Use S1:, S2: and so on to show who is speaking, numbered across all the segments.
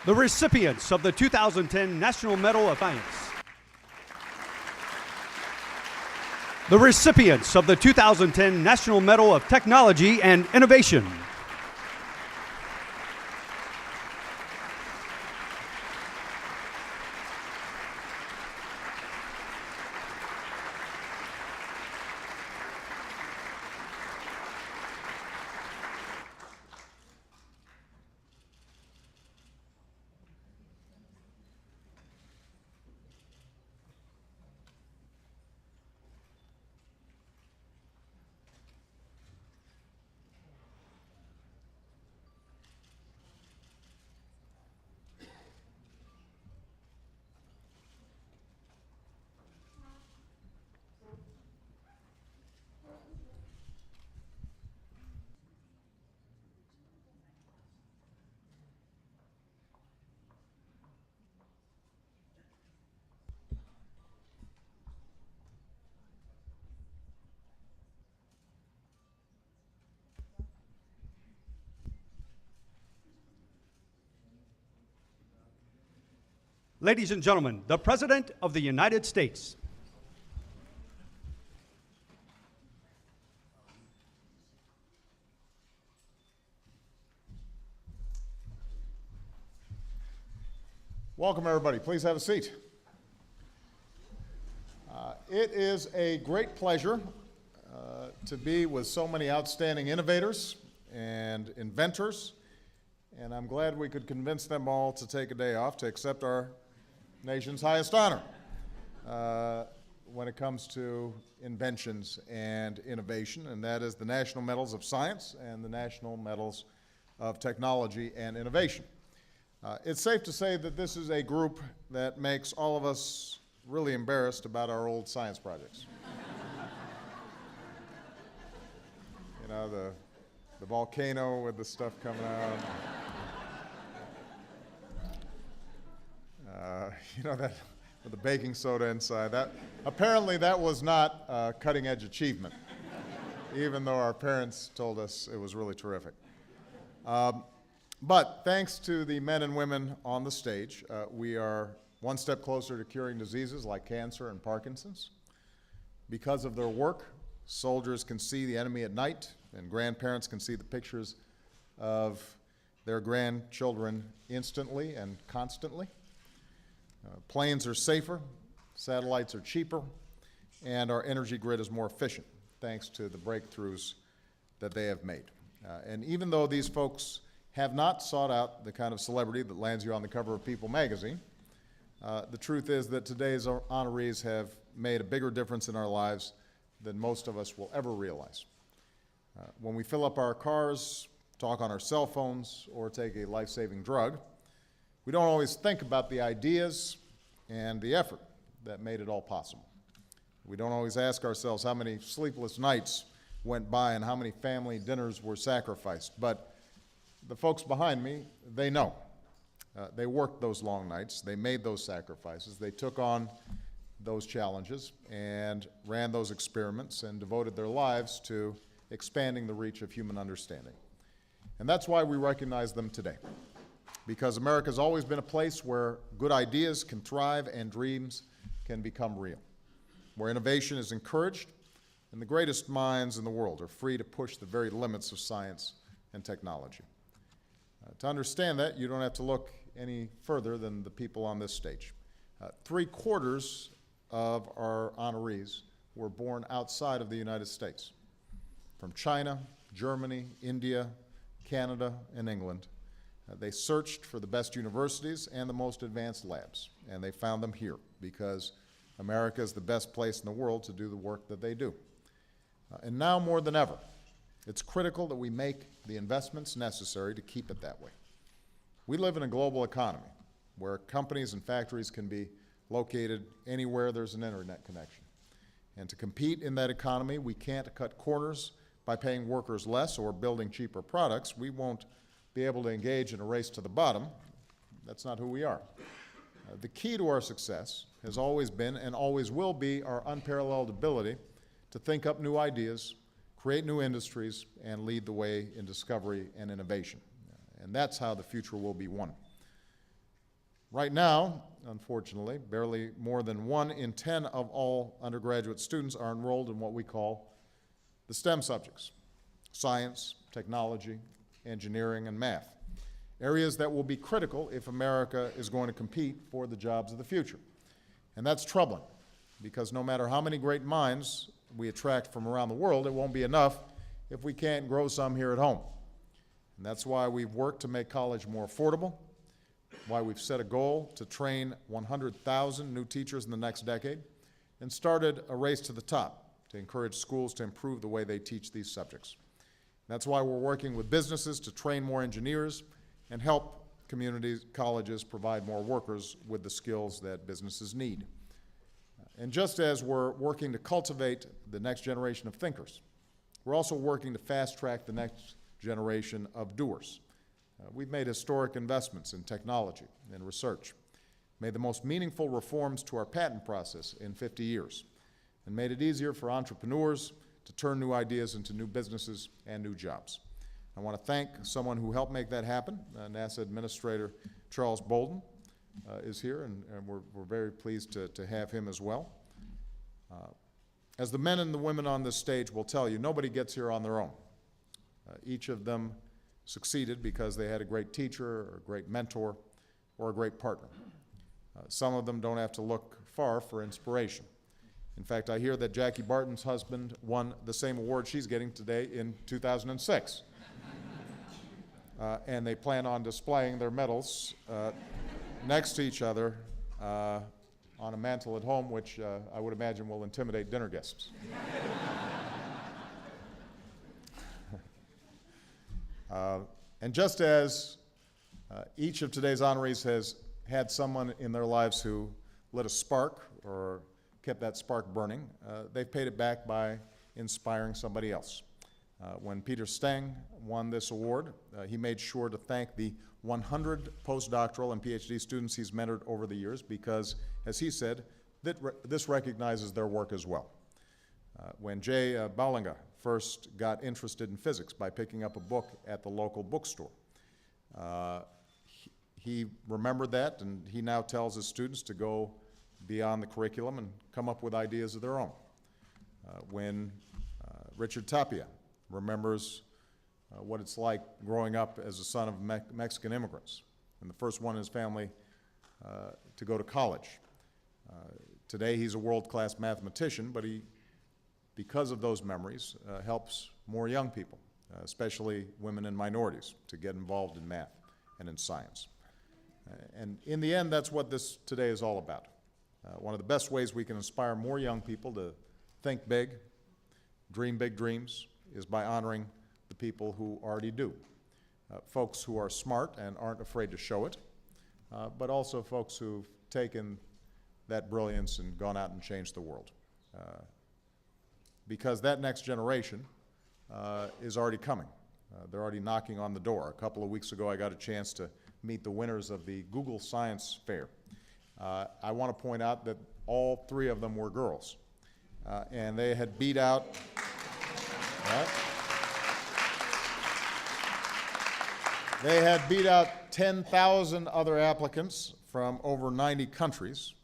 S1: The recipients of the 2010 National Medal of Science. The recipients of the 2010 National Medal of Technology and Innovation. Ladies and gentlemen, the President of the United States.
S2: Welcome, everybody. Please have a seat. It is a great pleasure to be with so many outstanding innovators and inventors, and I'm glad we could convince them all to take a day off to accept our nation's highest honor when it comes to inventions and innovation, and that is the National Medals of Science and the National Medals of Technology and Innovation. It's safe to say that this is a group that makes all of us really embarrassed about our old science projects. You know, the volcano with the stuff coming out. You know, that with the baking soda inside. Apparently that was not a cutting-edge achievement, even though our parents told us it was really terrific. But thanks to the men and women on the stage, we are one step closer to curing diseases like cancer and Parkinson's. Because of their work, soldiers can see the enemy at night, and grandparents can see the pictures of their grandchildren instantly and constantly. Planes are safer, satellites are cheaper, and our energy grid is more efficient, thanks to the breakthroughs that they have made. And even though these folks have not sought out the kind of celebrity that lands you on the cover of People magazine, the truth is that today's honorees have made a bigger difference in our lives than most of us will ever realize. When we fill up our cars, talk on our cell phones, or take a life-saving drug, we don't always think about the ideas and the effort that made it all possible. We don't always ask ourselves how many sleepless nights went by and how many family dinners were sacrificed. But the folks behind me, they know. They worked those long nights. They made those sacrifices. They took on those challenges and ran those experiments and devoted their lives to expanding the reach of human understanding. And that's why we recognize them today. Because America's always been a place where good ideas can thrive and dreams can become real, where innovation is encouraged and the greatest minds in the world are free to push the very limits of science and technology. To understand that, you don't have to look any further than the people on this stage. 3/4 of our honorees were born outside of the United States, from China, Germany, India, Canada, and England. They searched for the best universities and the most advanced labs, and they found them here because America is the best place in the world to do the work that they do. And now more than ever, it's critical that we make the investments necessary to keep it that way. We live in a global economy where companies and factories can be located anywhere there's an internet connection. And to compete in that economy, we can't cut corners by paying workers less or building cheaper products. We won't be able to engage in a race to the bottom. That's not who we are. The key to our success has always been and always will be our unparalleled ability to think up new ideas, create new industries, and lead the way in discovery and innovation. And that's how the future will be won. Right now, unfortunately, barely more than 1 in 10 of all undergraduate students are enrolled in what we call the STEM subjects: science, technology, engineering, and math, areas that will be critical if America is going to compete for the jobs of the future. And that's troubling, because no matter how many great minds we attract from around the world, it won't be enough if we can't grow some here at home. And that's why we've worked to make college more affordable, why we've set a goal to train 100,000 new teachers in the next decade, and started a race to the top to encourage schools to improve the way they teach these subjects. That's why we're working with businesses to train more engineers and help communities, colleges provide more workers with the skills that businesses need. And just as we're working to cultivate the next generation of thinkers, we're also working to fast-track the next generation of doers. We've made historic investments in technology and research, made the most meaningful reforms to our patent process in 50 years, and made it easier for entrepreneurs to turn new ideas into new businesses and new jobs. I want to thank someone who helped make that happen. NASA Administrator Charles Bolden is here, and we're very pleased to have him as well. As the men and the women on this stage will tell you, nobody gets here on their own. Each of them succeeded because they had a great teacher, or a great mentor, or a great partner. Some of them don't have to look far for inspiration. In fact, I hear that Jackie Barton's husband won the same award she's getting today in 2006. And they plan on displaying their medals next to each other on a mantle at home, which I would imagine will intimidate dinner guests. And just as each of today's honorees has had someone in their lives who lit a spark or kept that spark burning, they've paid it back by inspiring somebody else. When Peter Steng won this award, he made sure to thank the 100 postdoctoral and PhD students he's mentored over the years because, as he said, this recognizes their work as well. When Jay Baulinga first got interested in physics by picking up a book at the local bookstore, he remembered that, and he now tells his students to go beyond the curriculum and come up with ideas of their own. When Richard Tapia remembers what it's like growing up as a son of Mexican immigrants, and the first one in his family to go to college. Today he's a world-class mathematician, but he, because of those memories, helps more young people, especially women and minorities, to get involved in math and in science. And in the end, that's what this today is all about. One of the best ways we can inspire more young people to think big, dream big dreams, is by honoring the people who already do. Folks who are smart and aren't afraid to show it, but also folks who've taken that brilliance and gone out and changed the world. Because that next generation is already coming. They're already knocking on the door. A couple of weeks ago, I got a chance to meet the winners of the Google Science Fair. I want to point out that all 3 of them were girls, and they had beat out, right? They had beat out 10,000 other applicants from over 90 countries.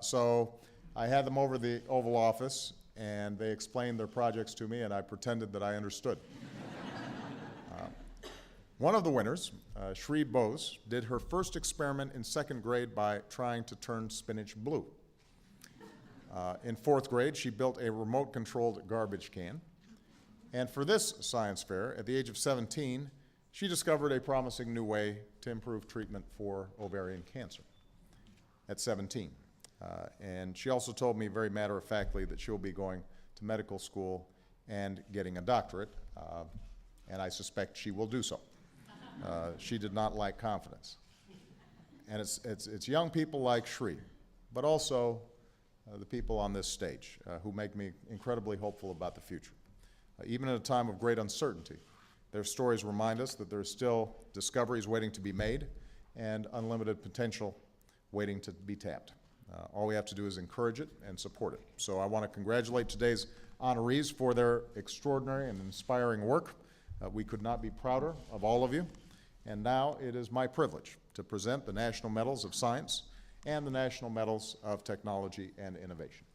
S2: So I had them over the Oval Office, and they explained their projects to me, and I pretended that I understood. One of the winners, Shri Bose, did her first experiment in 2nd grade by trying to turn spinach blue. In 4th grade, she built a remote-controlled garbage can. And for this science fair, at the age of 17, she discovered a promising new way to improve treatment for ovarian cancer at 17. And she also told me very matter-of-factly that she'll be going to medical school and getting a doctorate, and I suspect she will do so. She did not lack confidence. And it's young people like Shri, but also the people on this stage who make me incredibly hopeful about the future. Even at a time of great uncertainty, their stories remind us that there's still discoveries waiting to be made and unlimited potential waiting to be tapped. All we have to do is encourage it and support it. So I want to congratulate today's honorees for their extraordinary and inspiring work. We could not be prouder of all of you. And now it is my privilege to present the National Medals of Science and the National Medals of Technology and Innovation.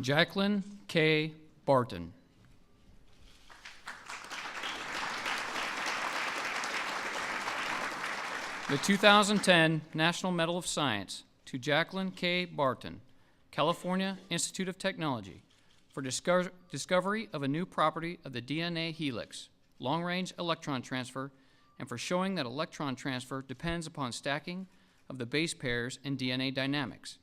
S3: Jacqueline K. Barton. The 2010 National Medal of Science to Jacqueline K. Barton, California Institute of Technology, for discovery of a new property of the DNA helix, long-range electron transfer, and for showing that electron transfer depends upon stacking of the base pairs in DNA dynamics.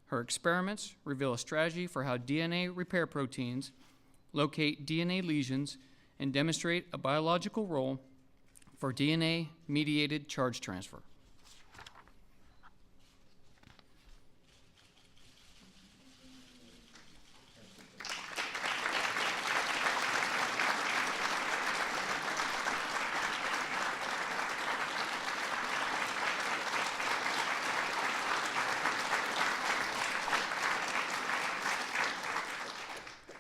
S3: Her experiments reveal a strategy for how DNA repair proteins locate DNA lesions and demonstrate a biological role for DNA-mediated charge transfer.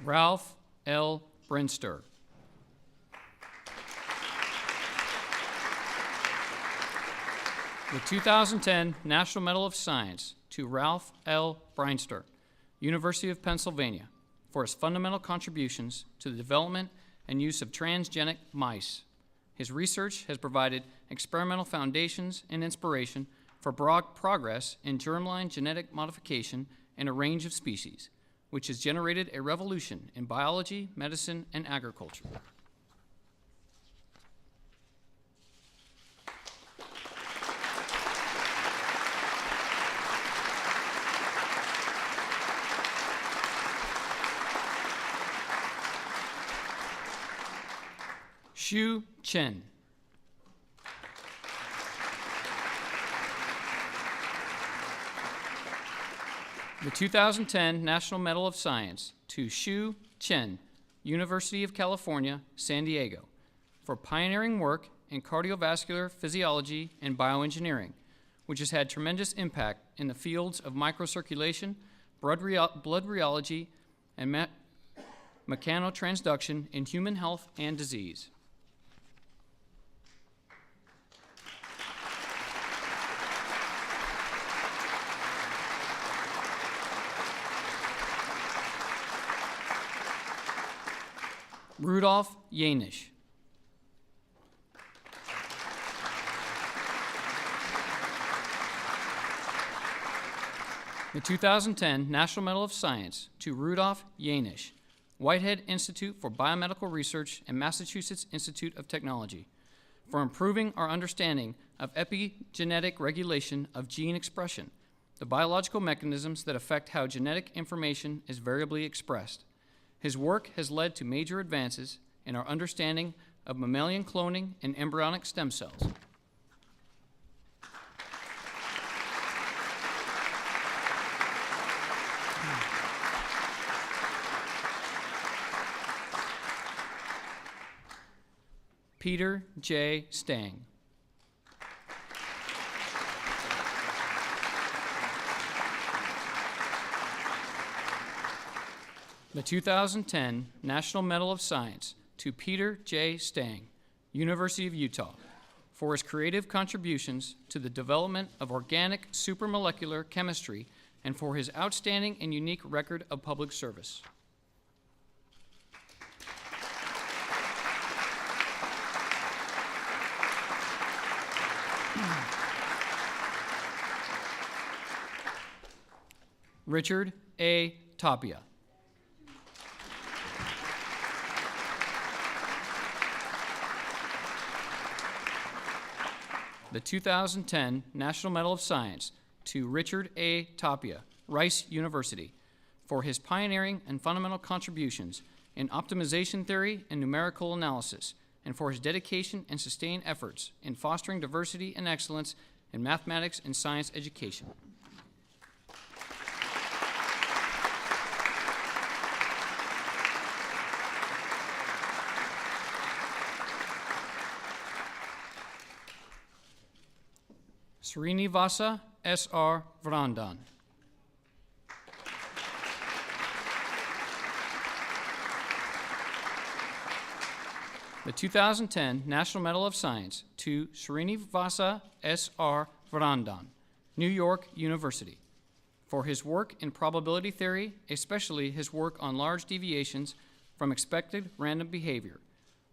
S3: Ralph L. Brinster. The 2010 National Medal of Science to Ralph L. Brinster, University of Pennsylvania, for his fundamental contributions to the development and use of transgenic mice. His research has provided experimental foundations and inspiration for broad progress in germline genetic modification in a range of species, which has generated a revolution in biology, medicine, and agriculture. Xu Chen. The 2010 National Medal of Science to Xu Chen, University of California, San Diego, for pioneering work in cardiovascular physiology and bioengineering, which has had tremendous impact in the fields of microcirculation, blood rheology, and mechanotransduction in human health and disease. Rudolf Janisch. The 2010 National Medal of Science to Rudolf Janisch, Whitehead Institute for Biomedical Research and Massachusetts Institute of Technology, for improving our understanding of epigenetic regulation of gene expression, the biological mechanisms that affect how genetic information is variably expressed. His work has led to major advances in our understanding of mammalian cloning and embryonic stem cells. Peter J. Stang. The 2010 National Medal of Science to Peter J. Stang, University of Utah, for his creative contributions to the development of organic supramolecular chemistry and for his outstanding and unique record of public service. Richard A. Tapia. The 2010 National Medal of Science to Richard A. Tapia, Rice University, for his pioneering and fundamental contributions in optimization theory and numerical analysis, and for his dedication and sustained efforts in fostering diversity and excellence in mathematics and science education. Srinivasa S.R. Vrandan. The 2010 National Medal of Science to Srinivasa S.R. Vrandan, New York University, for his work in probability theory, especially his work on large deviations from expected random behavior,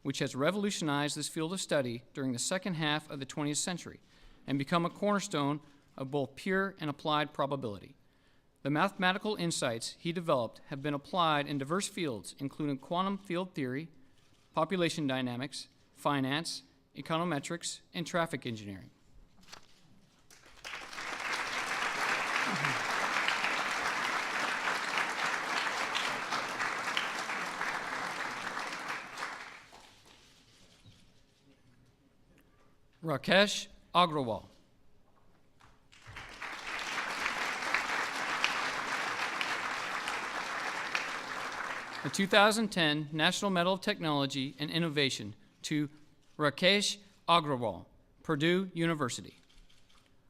S3: which has revolutionized this field of study during the second half of the 20th century and become a cornerstone of both pure and applied probability. The mathematical insights he developed have been applied in diverse fields, including quantum field theory, population dynamics, finance, econometrics, and traffic engineering. Rakesh Agrawal. The 2010 National Medal of Technology and Innovation to Rakesh Agrawal, Purdue University,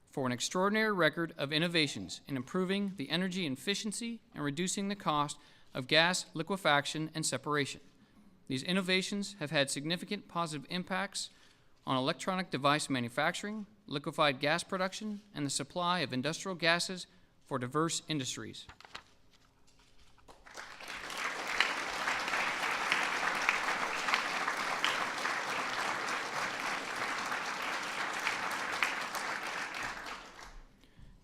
S3: for an extraordinary record of innovations in improving the energy efficiency and reducing the cost of gas liquefaction and separation. These innovations have had significant positive impacts on electronic device manufacturing, liquefied gas production, and the supply of industrial gases for diverse industries.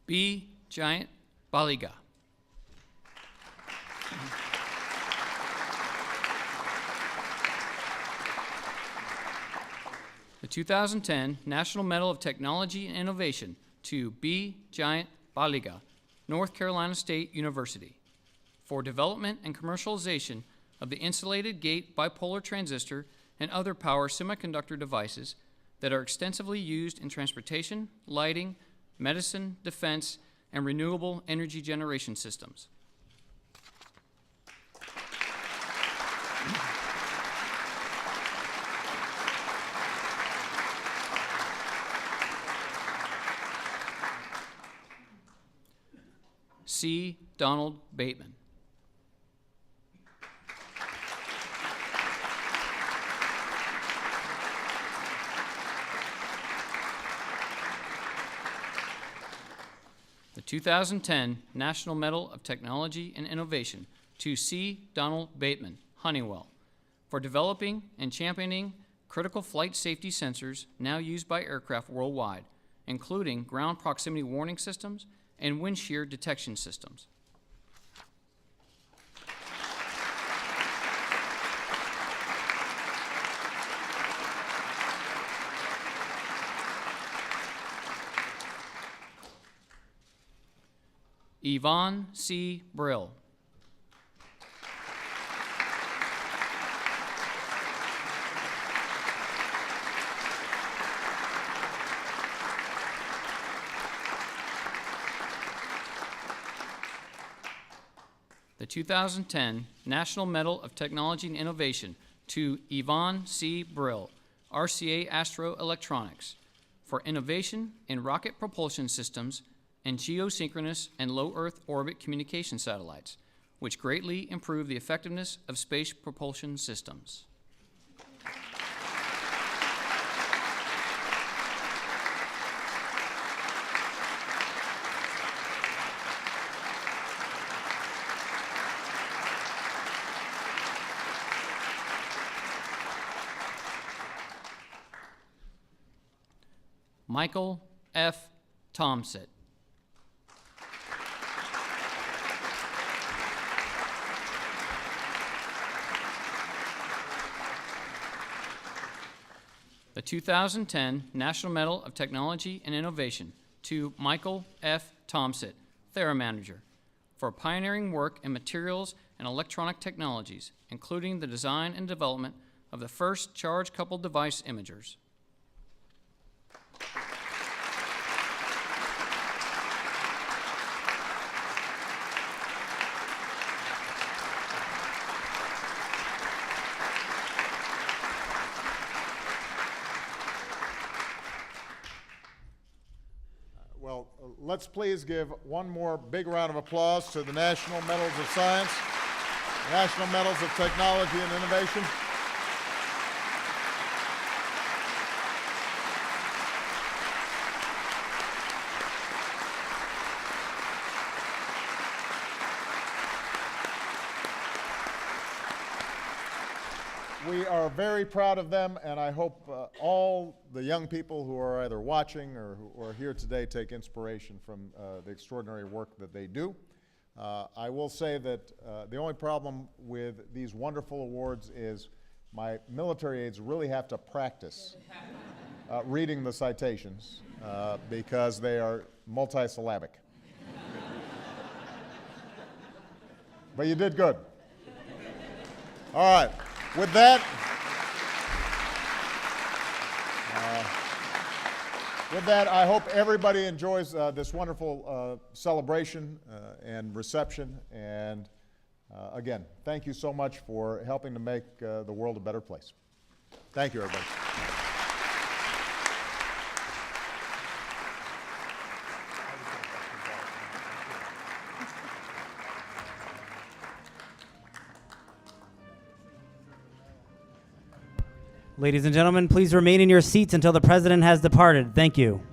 S3: B. Giant Baliga. The 2010 National Medal of Technology and Innovation to B. Giant Baliga, North Carolina State University, for development and commercialization of the insulated gate bipolar transistor and other power semiconductor devices that are extensively used in transportation, lighting, medicine, defense, and renewable energy generation systems. C. Donald Bateman. The 2010 National Medal of Technology and Innovation to C. Donald Bateman, Honeywell, for developing and championing critical flight safety sensors now used by aircraft worldwide, including ground proximity warning systems and wind shear detection systems. Yvonne C. Brill. The 2010 National Medal of Technology and Innovation to Yvonne C. Brill, RCA Astro Electronics, for innovation in rocket propulsion systems and geosynchronous and low Earth orbit communication satellites, which greatly improve the effectiveness of space propulsion systems. Michael F. Tomsit. The 2010 National Medal of Technology and Innovation to Michael F. Tomsit, Theramanager, for pioneering work in materials and electronic technologies, including the design and development of the first charge-coupled device imagers.
S2: let's please give one more big round of applause to the National Medals of Science, National Medals of Technology and Innovation. We are very proud of them, and I hope all the young people who are either watching or who are here today take inspiration from the extraordinary work that they do. I will say that the only problem with these wonderful awards is my military aides really have to practice reading the citations because they are multisyllabic. But you did good. All right. With that, I hope everybody enjoys this wonderful celebration and reception. And again, thank you so much for helping to make the world a better place. Thank you, everybody.
S4: Ladies and gentlemen, please remain in your seats until the President has departed. Thank you.